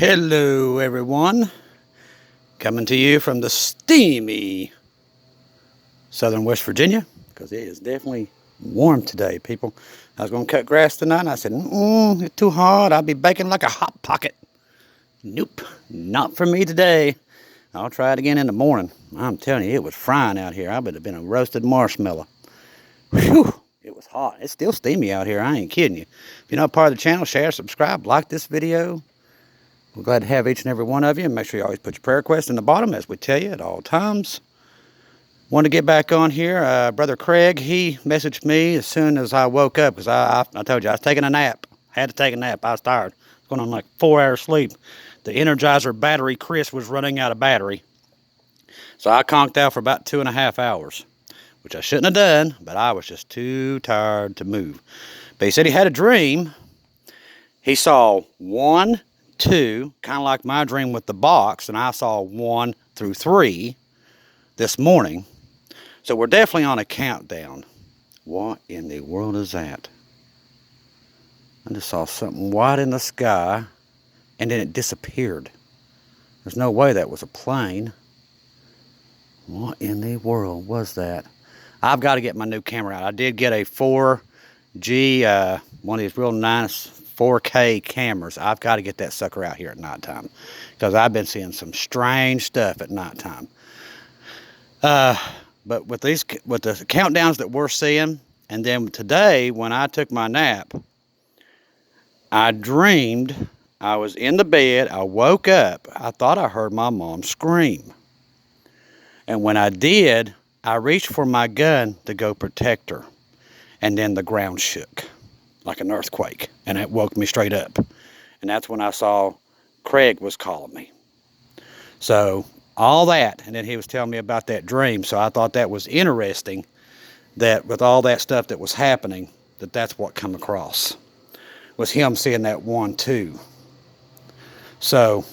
Hello everyone, coming to you from the steamy southern West Virginia, because it is definitely warm today, people. I was going to cut grass tonight and I said, it's too hot, I'll be baking like a hot pocket. Nope, not for me today. I'll try it again in the morning. I'm telling you, it was frying out here. I would have been a roasted marshmallow. Whew, it was hot. It's still steamy out here, I ain't kidding you. If you're not part of the channel, share, subscribe, like this video. We're glad to have each and every one of you. And make sure you always put your prayer request in the bottom, as we tell you at all times. Want to get back on here. Brother Craig, he messaged me as soon as I woke up, because I told you I was taking a nap. I had to take a nap. I was tired. I was going on like 4 hours sleep. The Energizer battery, Chris, was running out of battery. So I conked out for about 2.5 hours, which I shouldn't have done, but I was just too tired to move. But he said he had a dream. He saw 1, 2, kind of like my dream with the box, and I saw 1 through 3 this morning. So we're definitely on a countdown. What in the world is that? I just saw something white in the sky, and then it disappeared. There's no way that was a plane. What in the world was that? I've got to get my new camera out. I did get a 4G, one of these real nice 4K cameras. I've got to get that sucker out here at nighttime, because I've been seeing some strange stuff at nighttime. But with the countdowns that we're seeing, and then today when I took my nap, I dreamed I was in the bed. I woke up. I thought I heard my mom scream. And when I did, I reached for my gun to go protect her. And then the ground shook like an earthquake, and it woke me straight up. And that's when I saw Craig was calling me. So all that, and then he was telling me about that dream. So I thought that was interesting, that with all that stuff that was happening, that's what come across, was him seeing that 1, 2. So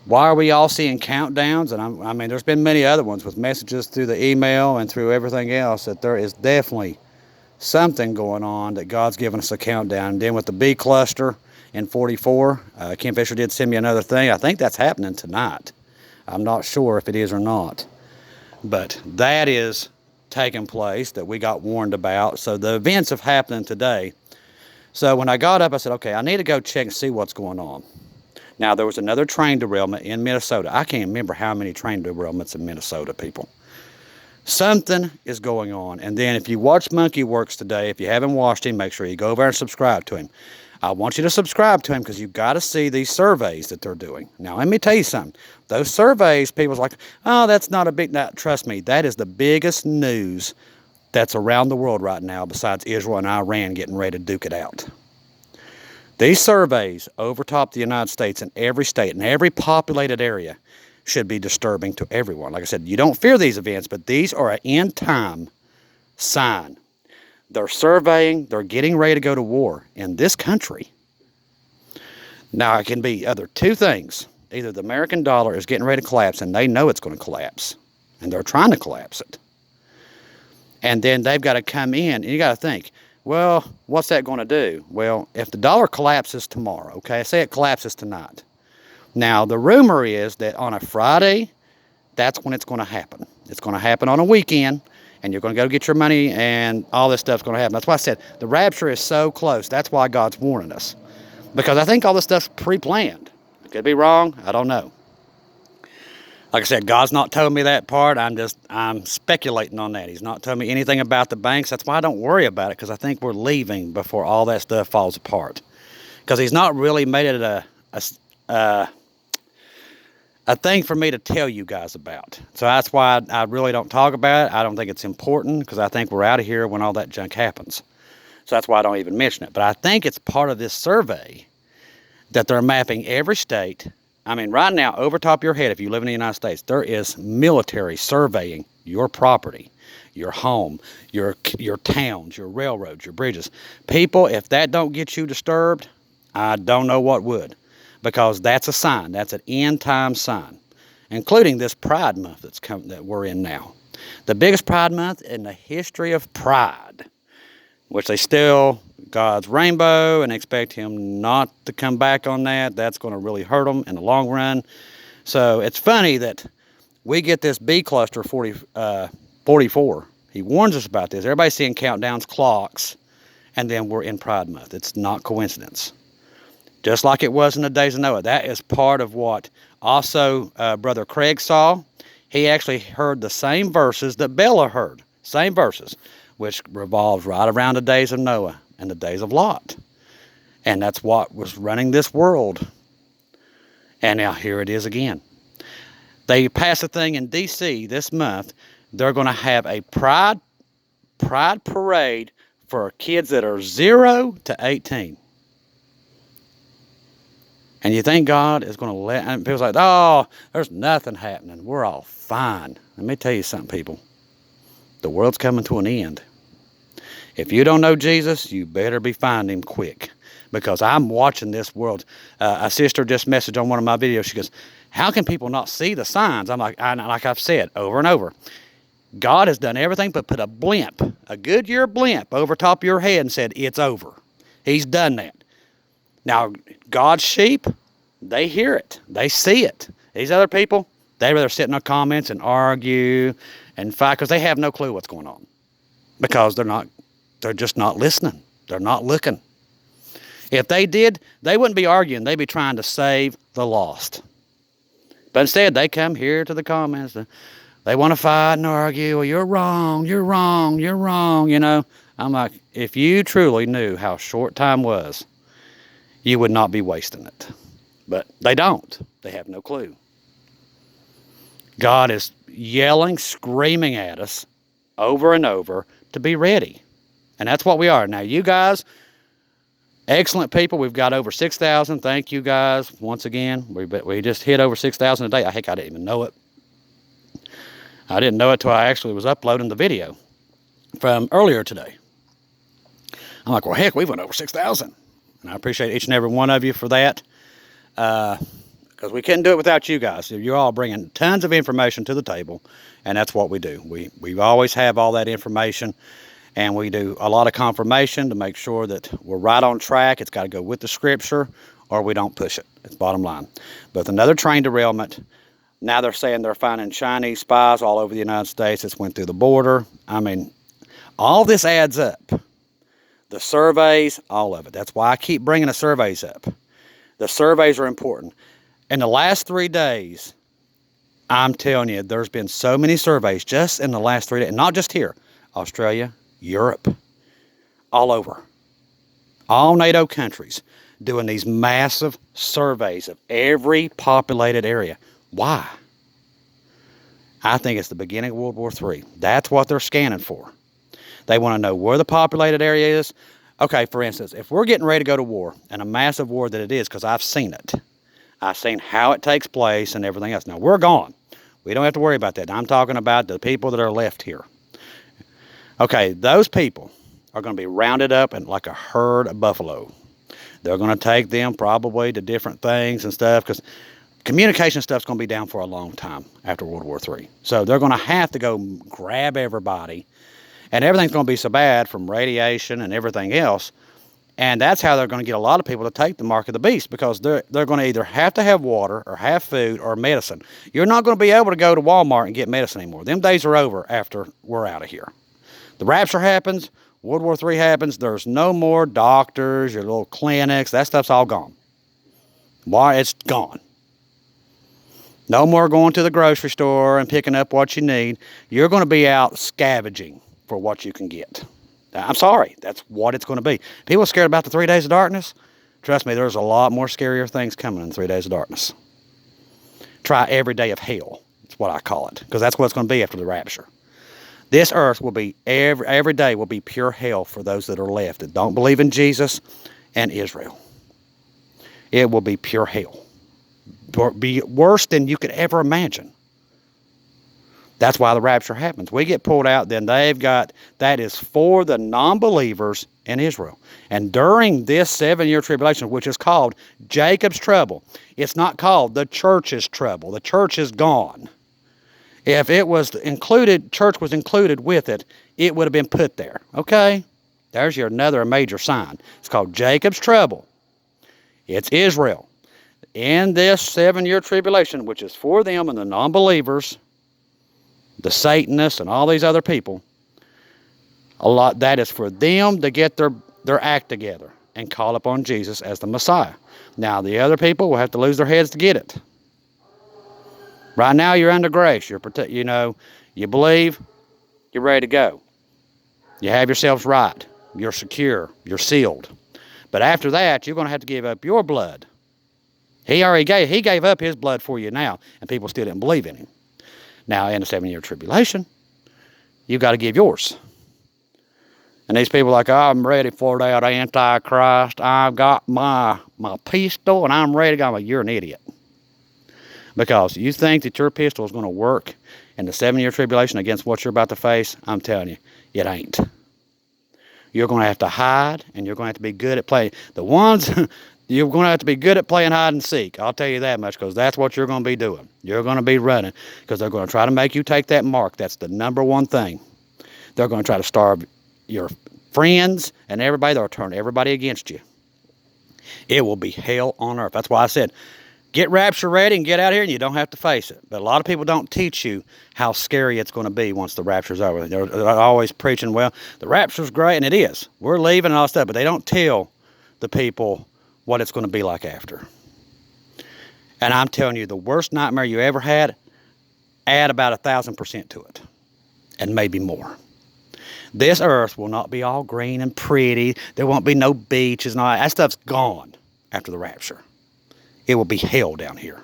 why are we all seeing countdowns? And I mean, there's been many other ones with messages through the email and through everything else, that there is definitely something going on, that God's given us a countdown. And then with the bee cluster in 44, Kim Fisher did send me another thing. I think that's happening tonight. I'm not sure if it is or not, but that is taking place, that we got warned about. So the events have happened today. So when I got up, I said, okay, I need to go check and see what's going on. Now, there was another train derailment in Minnesota. I can't remember how many train derailments in Minnesota, people. Something is going on. And then if you watch Monkey Works today, if you haven't watched him, make sure you go over and subscribe to him. I want you to subscribe to him, because you've got to see these surveys that they're doing. Now, let me tell you something. Those surveys, people's like, oh, that's not a big, trust me, that is the biggest news that's around the world right now, besides Israel and Iran getting ready to duke it out. These surveys overtop the United States in every state, in every populated area, should be disturbing to everyone. Like I said, you don't fear these events, but these are an end time sign. They're surveying, they're getting ready to go to war in this country. Now, it can be either two things. Either the American dollar is getting ready to collapse, and they know it's going to collapse, and they're trying to collapse it. And then they've got to come in, and you got to think, well, what's that going to do? Well, if the dollar collapses tomorrow, okay, say it collapses tonight. Now, the rumor is that on a Friday, that's when it's going to happen. It's going to happen on a weekend, and you're going to go get your money, and all this stuff's going to happen. That's why I said the rapture is so close. That's why God's warning us, because I think all this stuff's pre-planned. I could be wrong. I don't know. Like I said, God's not told me that part. I'm speculating on that. He's not told me anything about the banks. That's why I don't worry about it, because I think we're leaving before all that stuff falls apart. Because he's not really made it a thing for me to tell you guys about. So that's why I really don't talk about it. I don't think it's important, because I think we're out of here when all that junk happens. So that's why I don't even mention it. But I think it's part of this survey that they're mapping every state. I mean, right now, over top of your head, if you live in the United States, there is military surveying your property, your home, your towns, your railroads, your bridges. People, if that don't get you disturbed, I don't know what would. Because that's a sign. That's an end time sign, including this Pride Month that we're in now. The biggest Pride Month in the history of Pride, which they still God's rainbow and expect him not to come back on that. That's going to really hurt them in the long run. So it's funny that we get this B cluster 44. He warns us about this. Everybody's seeing countdowns, clocks, and then we're in Pride Month. It's not coincidence. Just like it was in the days of Noah. That is part of what also Brother Craig saw. He actually heard the same verses that Bella heard. Same verses, which revolves right around the days of Noah and the days of Lot. And that's what was running this world. And now here it is again. They passed a thing in D.C. this month. They're going to have a pride parade for kids that are 0 to 18. And you think God is going to let... And people's like, oh, there's nothing happening. We're all fine. Let me tell you something, people. The world's coming to an end. If you don't know Jesus, you better be finding him quick. Because I'm watching this world. A sister just messaged on one of my videos. She goes, how can people not see the signs? I'm like I've said over and over. God has done everything but put a blimp, a Goodyear blimp, over top of your head and said, it's over. He's done that. Now, God's sheep, they hear it. They see it. These other people, they'd rather sit in the comments and argue and fight because they have no clue what's going on. Because they're just not listening. They're not looking. If they did, they wouldn't be arguing. They'd be trying to save the lost. But instead, they come here to the comments. They want to fight and argue. Well, you're wrong, you're wrong, you're wrong, you know. I'm like, if you truly knew how short time was, you would not be wasting it. But they don't. They have no clue. God is yelling, screaming at us over and over to be ready. And that's what we are. Now, you guys, excellent people. We've got over 6,000. Thank you guys once again. We just hit over 6,000 a day. Heck, I didn't even know it. I didn't know it till I actually was uploading the video from earlier today. I'm like, well, heck, we went over 6,000. And I appreciate each and every one of you for that. Because we couldn't do it without you guys. You're all bringing tons of information to the table. And that's what we do. We always have all that information. And we do a lot of confirmation to make sure that we're right on track. It's got to go with the scripture or we don't push it. It's bottom line. But with another train derailment, now they're saying they're finding Chinese spies all over the United States. It's went through the border. I mean, all this adds up. The surveys, all of it. That's why I keep bringing the surveys up. The surveys are important. In the last 3 days, I'm telling you, there's been so many surveys just in the last 3 days. Not just here. Australia, Europe, all over. All NATO countries doing these massive surveys of every populated area. Why? I think it's the beginning of World War III. That's what they're scanning for. They want to know where the populated area is. Okay, for instance, if we're getting ready to go to war, and a massive war that it is, because I've seen it. I've seen how it takes place and everything else. Now, we're gone. We don't have to worry about that. I'm talking about the people that are left here. Okay, those people are going to be rounded up in like a herd of buffalo. They're going to take them probably to different things and stuff, because communication stuff's going to be down for a long time after World War III. So they're going to have to go grab everybody. And everything's going to be so bad from radiation and everything else. And that's how they're going to get a lot of people to take the mark of the beast, because they're going to either have to have water or have food or medicine. You're not going to be able to go to Walmart and get medicine anymore. Them days are over after we're out of here. The rapture happens. World War III happens. There's no more doctors, your little clinics. That stuff's all gone. Why? It's gone. No more going to the grocery store and picking up what you need. You're going to be out scavenging for what you can get. I'm sorry, that's what it's going to be. People are scared about the 3 days of darkness. Trust me, there's a lot more scarier things coming in 3 days of darkness. Try every day of hell. That's what I call it, because that's what it's going to be after the rapture. This earth will be, every day will be pure hell for those that are left that don't believe in Jesus and Israel. It will be pure hell. Be worse than you could ever imagine. That's why the rapture happens. We get pulled out, then that is for the non-believers in Israel. And during this 7-year tribulation, which is called Jacob's trouble, it's not called the church's trouble. The church is gone. If it was included, church was included with it, it would have been put there. Okay? There's your another major sign. It's called Jacob's trouble. It's Israel. In this 7-year tribulation, which is for them and the non-believers, the Satanists and all these other people, that is for them to get their act together and call upon Jesus as the Messiah. Now, the other people will have to lose their heads to get it. Right now, you're under grace. You believe, you're ready to go. You have yourselves right. You're secure. You're sealed. But after that, you're going to have to give up your blood. He gave up his blood for you now, and people still didn't believe in him. Now, in the 7-year tribulation, you've got to give yours. And these people are like, oh, I'm ready for that Antichrist. I've got my pistol, and I'm ready to go. I'm like, you're an idiot. Because you think that your pistol is going to work in the 7-year tribulation against what you're about to face, I'm telling you, it ain't. You're going to have to hide, and you're going to have to be good at playing. You're going to have to be good at playing hide and seek. I'll tell you that much, because that's what you're going to be doing. You're going to be running, because they're going to try to make you take that mark. That's the number one thing. They're going to try to starve your friends and everybody. They'll turn everybody against you. It will be hell on earth. That's why I said, get rapture ready and get out here, and you don't have to face it. But a lot of people don't teach you how scary it's going to be once the rapture's over. They're always preaching, well, the rapture's great, and it is. We're leaving and all that stuff, but they don't tell the people what it's going to be like after. And I'm telling you, the worst nightmare you ever had, add about 1,000% to it, and maybe more. This earth will not be all green and pretty. There won't be no beaches and all that. That stuff's gone after the rapture. It will be hell down here,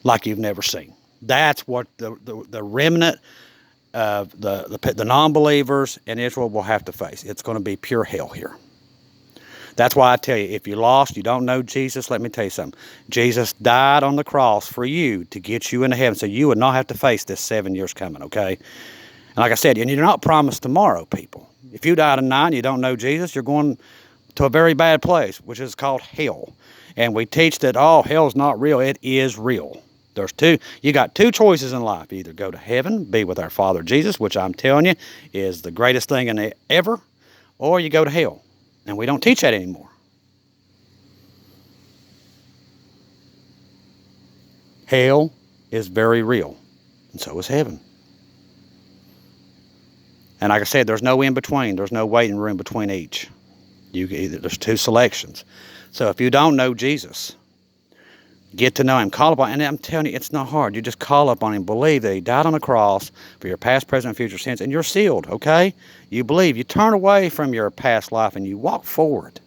like you've never seen. That's what the remnant of the non-believers in Israel will have to face. It's going to be pure hell here. That's why I tell you, if you're lost, you don't know Jesus, let me tell you something. Jesus died on the cross for you to get you into heaven, so you would not have to face this 7 years coming, okay? And like I said, and you're not promised tomorrow, people. If you die tonight and you don't know Jesus, you're going to a very bad place, which is called hell. And we teach that, oh, hell's not real. It is real. You got two choices in life. You either go to heaven, be with our Father Jesus, which I'm telling you is the greatest thing in ever, or you go to hell. And we don't teach that anymore. Hell is very real, and so is heaven. And like I said, there's no in between. There's no waiting room between each. There's two selections. So if you don't know Jesus, get to know him, call upon him. And I'm telling you, it's not hard. You just call upon him, believe that he died on the cross for your past, present, and future sins, and you're sealed, okay? You believe. You turn away from your past life and you walk forward.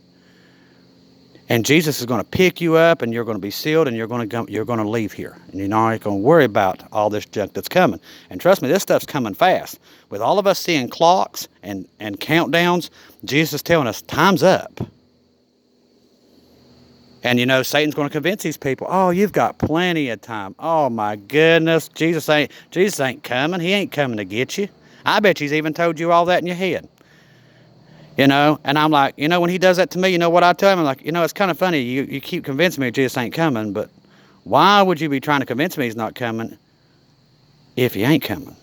And Jesus is going to pick you up, and you're going to be sealed, and you're going to leave here. And you're not going to worry about all this junk that's coming. And trust me, this stuff's coming fast. With all of us seeing clocks and countdowns, Jesus is telling us, time's up. And Satan's going to convince these people, oh, you've got plenty of time. Oh my goodness, Jesus ain't coming. He ain't coming to get you. I bet he's even told you all that in your head. And I'm like, when he does that to me, you know what I tell him? I'm like, it's kind of funny. You keep convincing me Jesus ain't coming, but why would you be trying to convince me he's not coming if he ain't coming?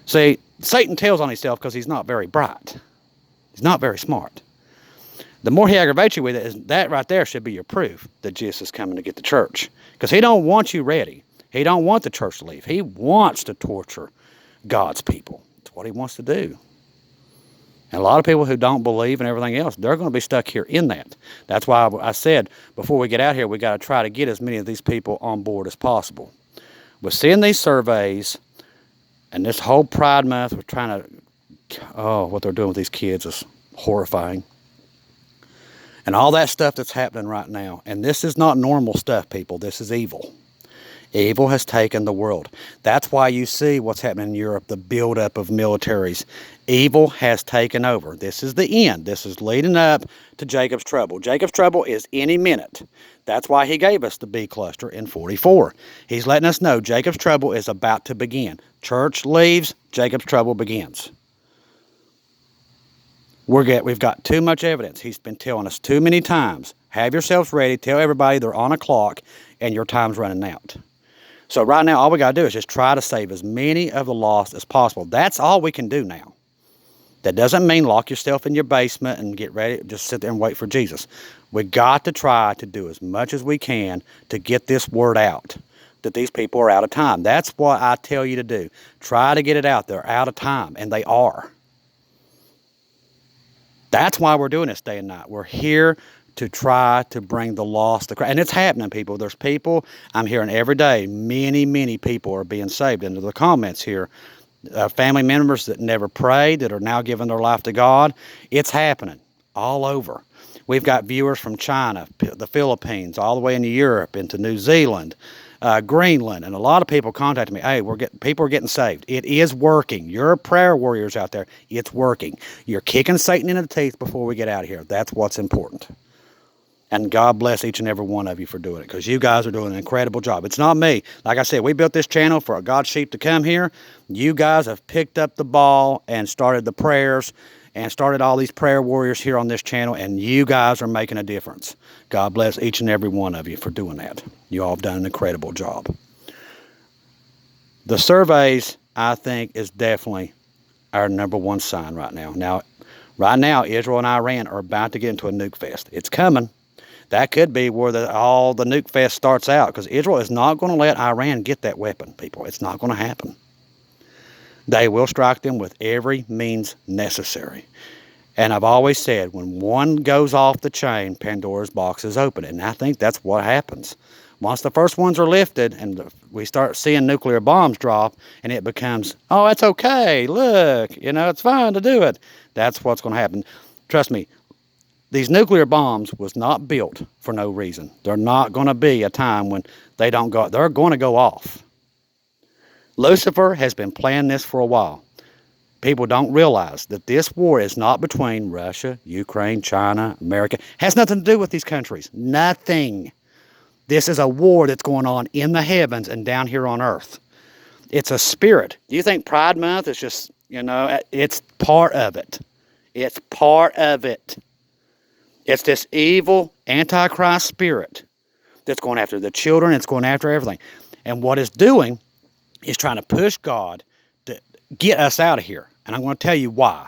See, Satan tells on himself because he's not very bright. He's not very smart. The more he aggravates you with it, that right there should be your proof that Jesus is coming to get the church. Because he don't want you ready. He don't want the church to leave. He wants to torture God's people. That's what he wants to do. And a lot of people who don't believe and everything else, they're going to be stuck here in that. That's why I said before we get out here, we got to try to get as many of these people on board as possible. We're seeing these surveys, and this whole Pride Month, we're trying to, what they're doing with these kids is horrifying. And all that stuff that's happening right now. And this is not normal stuff, people. This is evil. Evil has taken the world. That's why you see what's happening in Europe, the buildup of militaries. Evil has taken over. This is the end. This is leading up to Jacob's trouble. Jacob's trouble is any minute. That's why he gave us the B cluster in 44. He's letting us know Jacob's trouble is about to begin. Church leaves, Jacob's trouble begins. We've got too much evidence. He's been telling us too many times. Have yourselves ready. Tell everybody they're on a clock and your time's running out. So right now, all we got to do is just try to save as many of the lost as possible. That's all we can do now. That doesn't mean lock yourself in your basement and get ready, just sit there and wait for Jesus. We got to try to do as much as we can to get this word out, that these people are out of time. That's what I tell you to do. Try to get it out. They're out of time, and they are. That's why we're doing this day and night. We're here to try to bring the lost to Christ. And it's happening, people. There's people, I'm hearing every day, many people are being saved. Into the comments here, family members that never prayed, that are now giving their life to God. It's happening all over. We've got viewers from China, the Philippines, all the way into Europe, into New Zealand, Greenland, and a lot of people contacted me. Hey, people are getting saved. It is working. You're prayer warriors out there. It's working. You're kicking Satan in the teeth before we get out of here. That's what's important. And God bless each and every one of you for doing it, because you guys are doing an incredible job. It's not me. Like I said, we built this channel for God's sheep to come here. You guys have picked up the ball and started the prayers and started all these prayer warriors here on this channel, and you guys are making a difference. God bless each and every one of you for doing that. You all have done an incredible job. The surveys, I think, is definitely our #1 sign right now. Right now, Israel and Iran are about to get into a nuke fest. It's coming. That could be where all the nuke fest starts out, because Israel is not going to let Iran get that weapon, people. It's not going to happen. They will strike them with every means necessary. And I've always said, when one goes off the chain, Pandora's box is open. And I think that's what happens. Once the first ones are lifted and we start seeing nuclear bombs drop, and it becomes, oh, it's okay, look, it's fine to do it. That's what's going to happen. Trust me, these nuclear bombs was not built for no reason. There's not going to be a time when they're going to go off. Lucifer has been planning this for a while. People don't realize that this war is not between Russia, Ukraine, China, America. It has nothing to do with these countries. Nothing. This is a war that's going on in the heavens and down here on earth. It's a spirit. Do you think Pride Month is just, it's part of it. It's part of it. It's this evil Antichrist spirit that's going after the children. It's going after everything. And what it's doing is trying to push God to get us out of here. And I'm going to tell you why.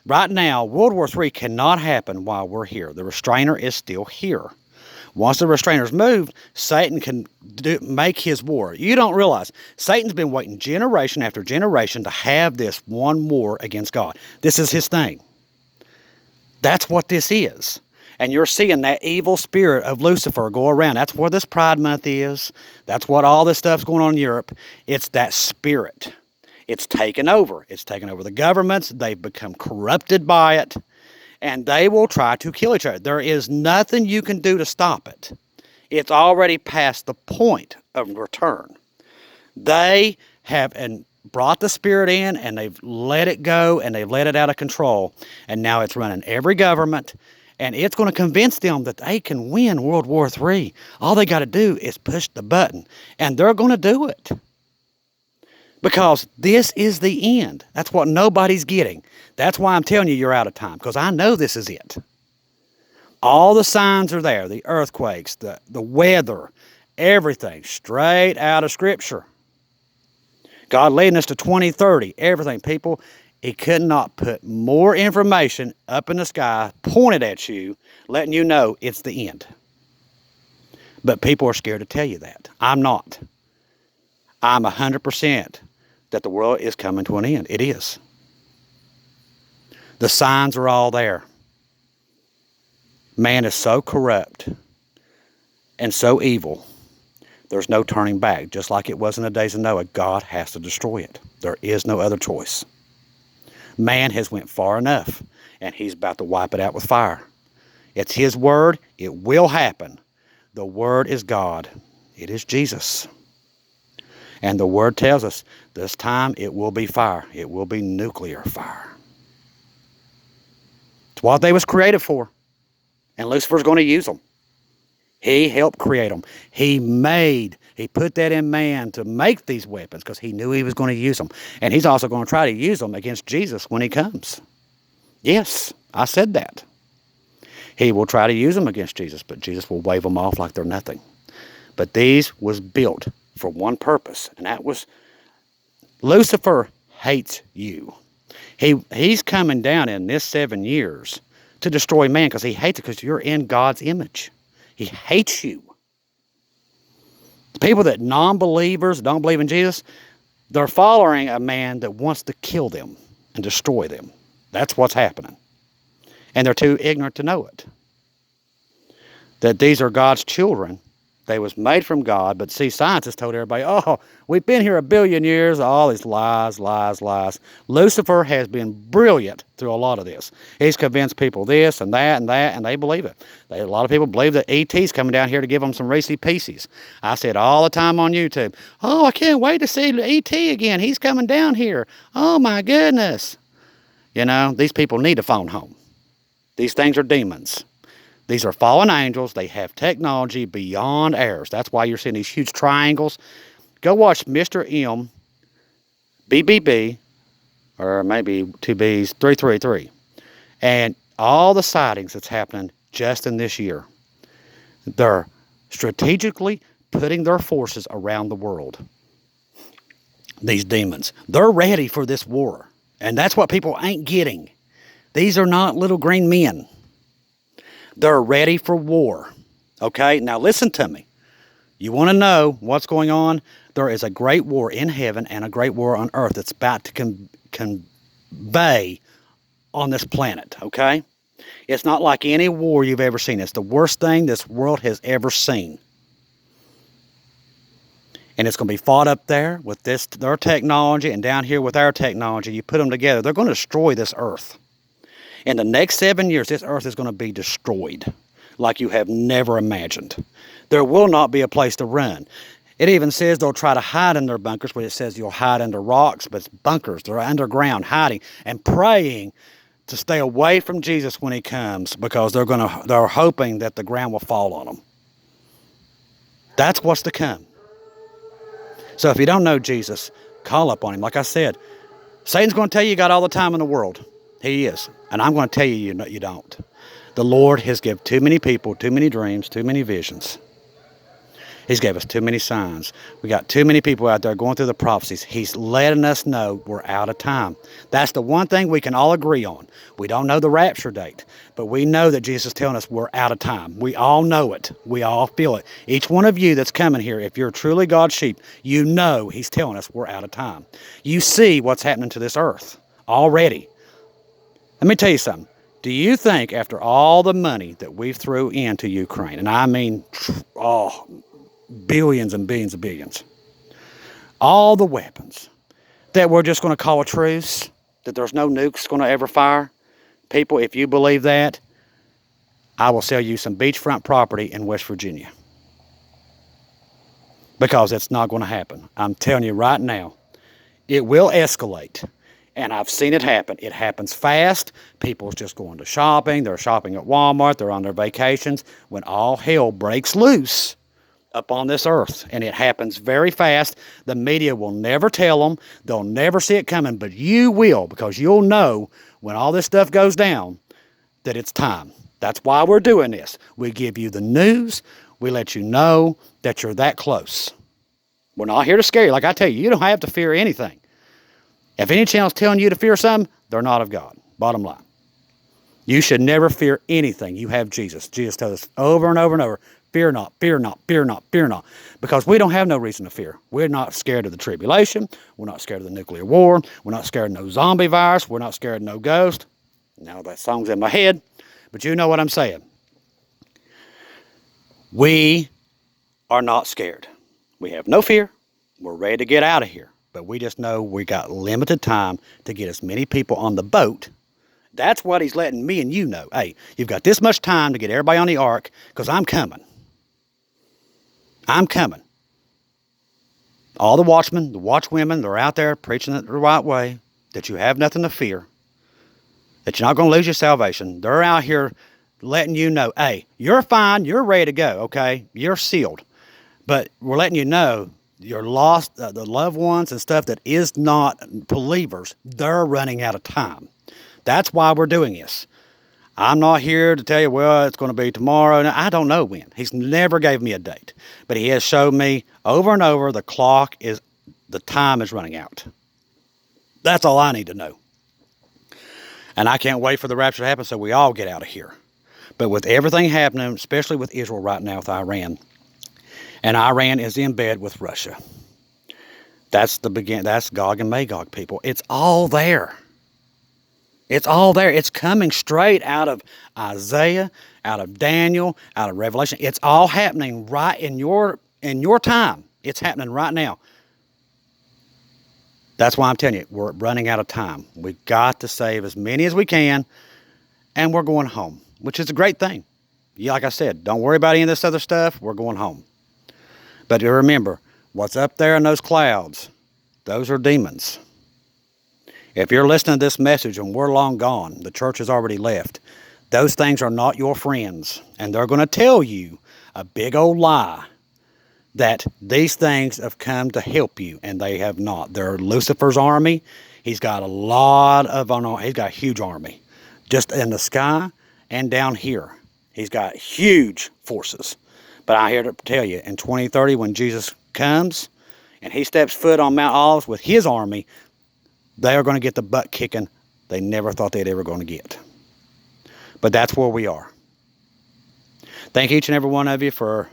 Right now, World War III cannot happen while we're here. The restrainer is still here. Once the restrainer's moved, Satan can make his war. You don't realize, Satan's been waiting generation after generation to have this one war against God. This is his thing. That's what this is. And you're seeing that evil spirit of Lucifer go around. That's where this Pride Month is. That's what all this stuff's going on in Europe. It's that spirit. It's taken over. It's taken over the governments. They've become corrupted by it. And they will try to kill each other. There is nothing you can do to stop it. It's already past the point of return. They have brought the spirit in, and they've let it go, and they've let it out of control. And now it's running every government. And it's going to convince them that they can win World War III. All they got to do is push the button. And they're going to do it. Because this is the end. That's what nobody's getting. That's why I'm telling you you're out of time. Because I know this is it. All the signs are there. The earthquakes, the weather, everything. Straight out of Scripture. God leading us to 2030. Everything. People, He could not put more information up in the sky, pointed at you, letting you know it's the end. But people are scared to tell you that. I'm not. I'm 100% that the world is coming to an end. It is. The signs are all there. Man is so corrupt and so evil, there's no turning back. Just like it was in the days of Noah, God has to destroy it. There is no other choice. Man has went far enough, and he's about to wipe it out with fire. It's his word. It will happen. The word is God. It is Jesus. And the word tells us this time it will be fire. It will be nuclear fire. It's what they was created for. And Lucifer's going to use them. He helped create them. He put that in man to make these weapons because he knew he was going to use them. And he's also going to try to use them against Jesus when he comes. Yes, I said that. He will try to use them against Jesus, but Jesus will wave them off like they're nothing. But these was built for one purpose, and that was Lucifer hates you. He's coming down in this 7 years to destroy man because he hates it because you're in God's image. He hates you. The people that non-believers, don't believe in Jesus, they're following a man that wants to kill them and destroy them. That's what's happening. And they're too ignorant to know it. That these are God's children. They was made from God, but see, science has told everybody, oh, we've been here 1 billion years, all these lies, lies, lies. Lucifer has been brilliant through a lot of this. He's convinced people this and that and that, and they believe it. A lot of people believe that E.T.'s coming down here to give them some Reese's Pieces. I said all the time on YouTube, oh, I can't wait to see E.T. again. He's coming down here. Oh, my goodness. You know, these people need a phone home. These things are demons. These are fallen angels. They have technology beyond ours. That's why you're seeing these huge triangles. Go watch Mr. M, BBB, or maybe 2Bs, 333. And all the sightings that's happening just in this year. They're strategically putting their forces around the world. These demons. They're ready for this war. And that's what people ain't getting. These are not little green men. They're ready for war. Okay? Now listen to me. You want to know what's going on? There is a great war in heaven and a great war on earth that's about to convey on this planet. Okay? It's not like any war you've ever seen. It's the worst thing this world has ever seen. And it's going to be fought up there with their technology and down here with our technology. You put them together, they're going to destroy this earth. In the next 7 years, this earth is going to be destroyed like you have never imagined. There will not be a place to run. It even says they'll try to hide in their bunkers, but it says you'll hide under rocks, but it's bunkers. They're underground hiding and praying to stay away from Jesus when he comes because they're hoping that the ground will fall on them. That's what's to come. So if you don't know Jesus, call up on him. Like I said, Satan's going to tell you got all the time in the world. He is. And I'm going to tell you you don't. The Lord has given too many people, too many dreams, too many visions. He's gave us too many signs. We got too many people out there going through the prophecies. He's letting us know we're out of time. That's the one thing we can all agree on. We don't know the rapture date, but we know that Jesus is telling us we're out of time. We all know it. We all feel it. Each one of you that's coming here, if you're truly God's sheep, you know he's telling us we're out of time. You see what's happening to this earth already. Let me tell you something. Do you think after all the money that we've threw into Ukraine, and I mean, billions and billions of billions, all the weapons, that we're just going to call a truce, that there's no nukes going to ever fire? People, if you believe that, I will sell you some beachfront property in West Virginia. Because it's not going to happen. I'm telling you right now, it will escalate. And I've seen it happen. It happens fast. People's just going to shopping. They're shopping at Walmart. They're on their vacations. When all hell breaks loose up on this earth, and it happens very fast, the media will never tell them. They'll never see it coming, but you will, because you'll know when all this stuff goes down that it's time. That's why we're doing this. We give you the news. We let you know that you're that close. We're not here to scare you. Like I tell you, you don't have to fear anything. If any channel's telling you to fear something, they're not of God. Bottom line. You should never fear anything. You have Jesus. Jesus tells us over and over and over, fear not, fear not, fear not, fear not. Because we don't have no reason to fear. We're not scared of the tribulation. We're not scared of the nuclear war. We're not scared of no zombie virus. We're not scared of no ghost. Now that song's in my head, but you know what I'm saying. We are not scared. We have no fear. We're ready to get out of here. But we just know we got limited time to get as many people on the boat. That's what he's letting me and you know. Hey, you've got this much time to get everybody on the ark because I'm coming. I'm coming. All the watchmen, the watchwomen, they're out there preaching it the right way, that you have nothing to fear, that you're not going to lose your salvation. They're out here letting you know, hey, you're fine, you're ready to go, okay? You're sealed. But we're letting you know your lost, the loved ones and stuff that is not believers, they're running out of time. That's why we're doing this. I'm not here to tell you, well, it's going to be tomorrow. No, I don't know when. He's never gave me a date. But he has showed me over and over the time is running out. That's all I need to know. And I can't wait for the rapture to happen so we all get out of here. But with everything happening, especially with Israel right now with Iran, and Iran is in bed with Russia. That's Gog and Magog, people. It's all there. It's all there. It's coming straight out of Isaiah, out of Daniel, out of Revelation. It's all happening right in your time. It's happening right now. That's why I'm telling you, we're running out of time. We've got to save as many as we can, and we're going home, which is a great thing. Yeah, like I said, don't worry about any of this other stuff. We're going home. But remember, what's up there in those clouds, those are demons. If you're listening to this message and we're long gone, the church has already left, those things are not your friends. And they're going to tell you a big old lie that these things have come to help you, and they have not. They're Lucifer's army. He's got he's got a huge army. Just in the sky and down here. He's got huge forces. But I'm here to tell you, in 2030, when Jesus comes and he steps foot on Mount Olives with his army, they are going to get the butt kicking they never thought they'd ever going to get. But that's where we are. Thank each and every one of you for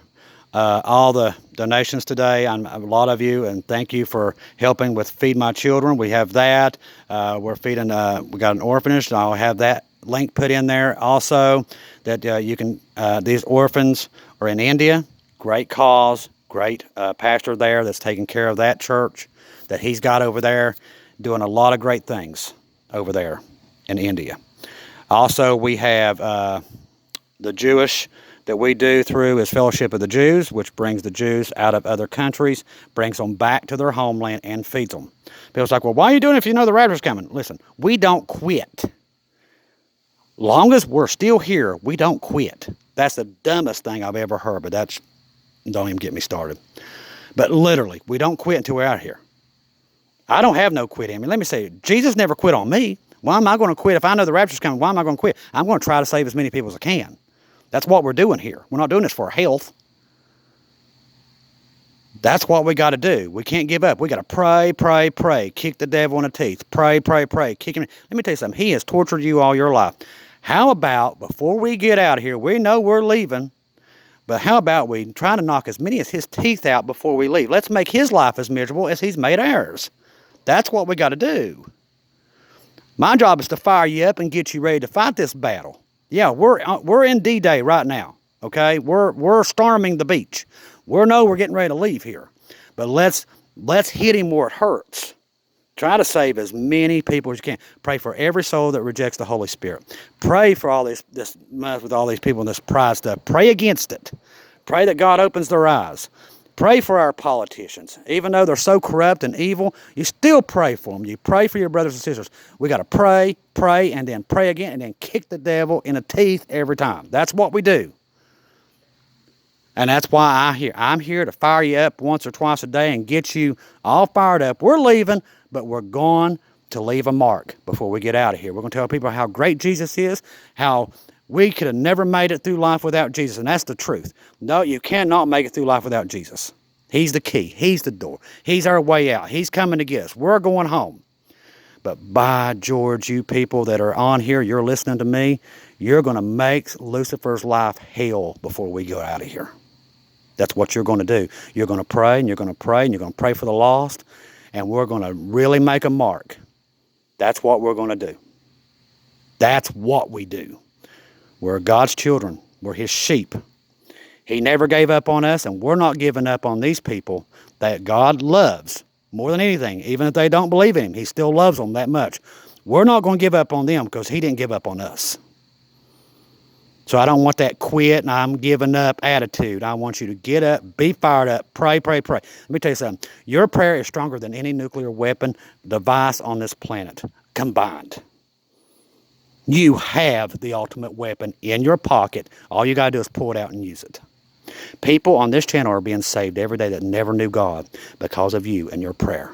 all the donations today. A lot of you, and thank you for helping with Feed My Children. We have that. We're feeding, we got an orphanage, and I'll have that link put in there also, that you can, these orphans are in India. Great cause, great pastor there that's taking care of that church that he's got over there, doing a lot of great things over there in India. Also, we have the Jewish that we do through is Fellowship of the Jews, which brings the Jews out of other countries, brings them back to their homeland, and feeds them. People's like, well, why are you doing it if you know the rapture's coming? Listen, we don't quit. Long as we're still here, we don't quit. That's the dumbest thing I've ever heard, but don't even get me started. But literally, we don't quit until we're out of here. I don't have no quit in me. Let me say, Jesus never quit on me. Why am I going to quit? If I know the rapture's coming, why am I going to quit? I'm going to try to save as many people as I can. That's what we're doing here. We're not doing this for our health. That's what we got to do. We can't give up. We got to pray, pray, pray. Kick the devil in the teeth. Pray, pray, pray. Kick him. Let me tell you something. He has tortured you all your life. How about, before we get out of here, we know we're leaving, but how about we try to knock as many as his teeth out before we leave? Let's make his life as miserable as he's made ours. That's what we got to do. My job is to fire you up and get you ready to fight this battle. Yeah, we're in D-Day right now, okay? We're storming the beach. We're getting ready to leave here. But let's hit him where it hurts. Try to save as many people as you can. Pray for every soul that rejects the Holy Spirit. Pray for all this mess with all these people and this pride stuff. Pray against it. Pray that God opens their eyes. Pray for our politicians. Even though they're so corrupt and evil, you still pray for them. You pray for your brothers and sisters. We got to pray, pray, and then pray again, and then kick the devil in the teeth every time. That's what we do. And that's why I'm here to fire you up once or twice a day and get you all fired up. We're leaving, but we're going to leave a mark before we get out of here. We're going to tell people how great Jesus is, how we could have never made it through life without Jesus, and that's the truth. No, you cannot make it through life without Jesus. He's the key. He's the door. He's our way out. He's coming to get us. We're going home. But by George, you people that are on here, you're listening to me, you're going to make Lucifer's life hell before we go out of here. That's what you're going to do. You're going to pray, and you're going to pray, and you're going to pray for the lost, and we're going to really make a mark. That's what we're going to do. That's what we do. We're God's children. We're his sheep. He never gave up on us, and we're not giving up on these people that God loves more than anything. Even if they don't believe in him, he still loves them that much. We're not going to give up on them because he didn't give up on us. So I don't want that quit and I'm giving up attitude. I want you to get up, be fired up, pray, pray, pray. Let me tell you something. Your prayer is stronger than any nuclear weapon device on this planet combined. You have the ultimate weapon in your pocket. All you got to do is pull it out and use it. People on this channel are being saved every day that never knew God because of you and your prayer.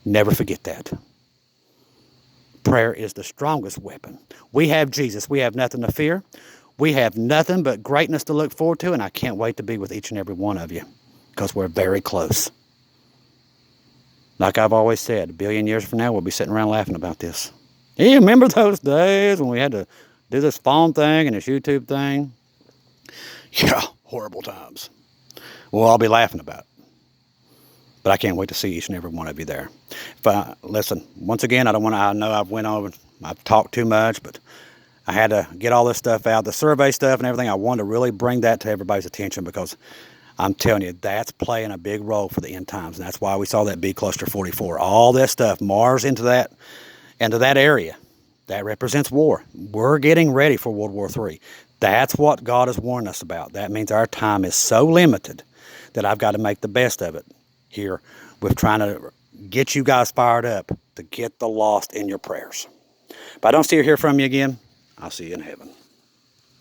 Never forget that. Prayer is the strongest weapon. We have Jesus. We have nothing to fear. We have nothing but greatness to look forward to, and I can't wait to be with each and every one of you because we're very close. Like I've always said, a billion years from now, we'll be sitting around laughing about this. You remember those days when we had to do this phone thing and this YouTube thing? Yeah, horrible times. Well, I'll be laughing about it. But I can't wait to see each and every one of you there. Listen, once again, I know I've talked too much, but I had to get all this stuff out, the survey stuff and everything. I wanted to really bring that to everybody's attention because I'm telling you, that's playing a big role for the end times. And that's why we saw that B cluster 44. All this stuff, Mars into that area. That represents war. We're getting ready for World War III. That's what God has warned us about. That means our time is so limited that I've got to make the best of it here with trying to get you guys fired up to get the lost in your prayers. If I don't see or hear from you again, I'll see you in heaven.